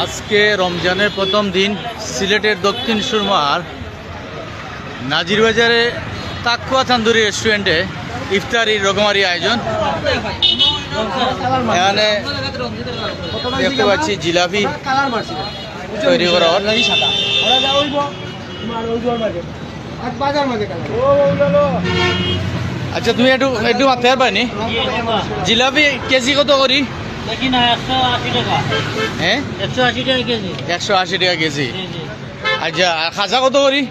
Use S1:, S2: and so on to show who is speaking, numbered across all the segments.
S1: আজকে রমজানের প্রথম দিন সিলেটের দক্ষিণ সুরমার নাজিরবাজারে তাকুয়া তান্দুরি রেস্টুরেন্টে ইফতারির রকমারি আয়োজন। এখানে দেখতে পাচ্ছি জিলাপি তৈরি করা হয়। আচ্ছা, তুমি একটু একটু মারতে পারবানি? জিলাপি কেজি কত করি? হ্যাঁ, 180 টাকা কেজি। আচ্ছা, আর খাজা কত করি?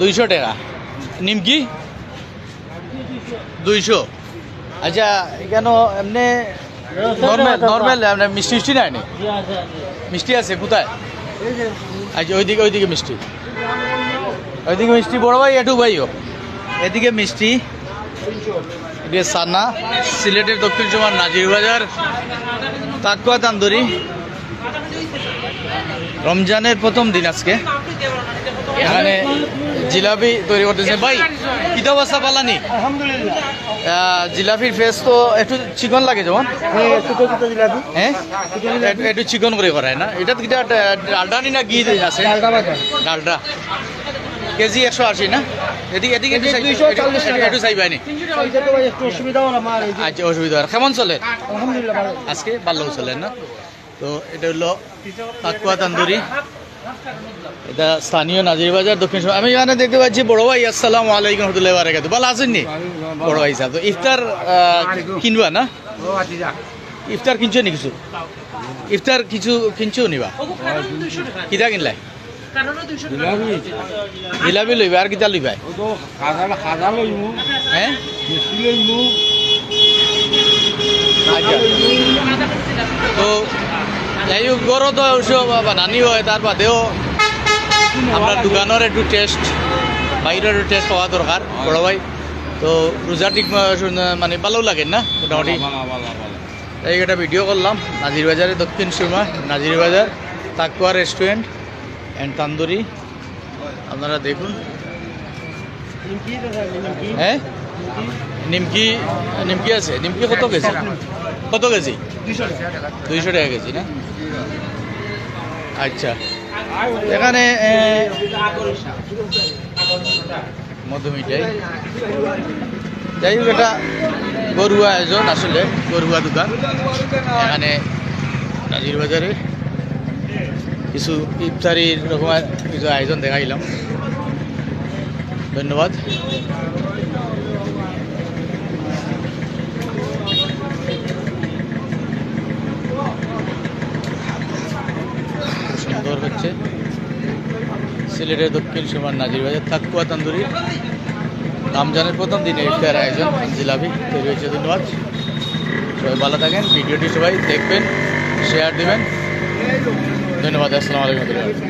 S1: 200 টাকা। নিমকি 200। আচ্ছা, কেন এমনি নর্মাল মিষ্টি মিষ্টি নাই? মিষ্টি আছে কোথায়? আচ্ছা, ওইদিকে মিষ্টি, ওইদিকে মিষ্টি বড় ভাই, একটু ভাইও এদিকে মিষ্টি, এদিকে সানা। সিলেটের দক্ষিণ সুরমার নাজিরবাজার তাকুয়া তান্দুরি, রমজানের প্রথম দিন আজকে। এখানে জিলাপি তৈরি করতেছে ভাই। কিতা অবস্থা পালানি? জিলাপির ফেস তো একটু চিকন লাগে যেমন, হ্যাঁ একটু চিকন করে করায় না? এটা কিটা ডালডা নি না ঘি আছে? ডালডা কেজি 180 না? এদিকে এদিকে একটু চাইবানি। আচ্ছা, অসুবিধা কেমন চলে? আজকে ভালো চলে না? তো এটা হলো তাকুয়া তান্দুরি, এটা স্থানীয় নাজিরবাজার দক্ষিণ সুরমা। আমি এখানে দেখতে পাচ্ছি বড় ভাই। আসসালামু আলাইকুম রহমতুল্লাহি ওয়া বারাকাতুহু। ভালো আছেন নি বড় ভাই সাহেব? তো ইফতার কিনবা না? ইফতার কিনছো নি? কিছু ইফতার কিছু কিনছো নিবা? কিতা কিনলাই? জিলাপি লইবা আর কিতা লইবা? হ্যাঁ, আচ্ছা। তো যাই হোক, গরো তো বানানি হয়, তার বাদেও আপনার দোকানের একটু টেস্ট, বাইরের একটু টেস্ট হওয়া দরকার বড় ভাই। তো রোজা ঠিক মানে ভালো লাগে না মোটামুটি? এই একটা ভিডিও করলাম নাজিরবাজারের দক্ষিণ সুরমা নাজিরবাজার তাকুয়া রেস্টুরেন্ট অ্যান্ড তান্দুরি, আপনারা দেখুন। হ্যাঁ, নিমকি নিমকি আছে। নিমকি কত কেজি? কত কেজি? 200 টাকা কেজি না? আচ্ছা, এখানে মধুমিঠাই। যাই হোক, এটা গরুয়া আয়োজন, আসলে গরুয়া দোকান। এখানে নাজিরবাজারে কিছু ইফতারির রকমের কিছু আয়োজন দেখাইলাম। ধন্যবাদ। সুন্দর হচ্ছে সিলেটের দক্ষিণ সুরমার নাজিরবাজার তাকুয়া তান্দুরি রমজানের প্রথম দিনে ইফতার আয়োজন। জিলাপি তৈরি হয়েছে। ধন্যবাদ, সবাই ভালো থাকেন। ভিডিওটি সবাই দেখবেন, শেয়ার দিবেন। ধন্যবাদ। আসসালামু আলাইকুম।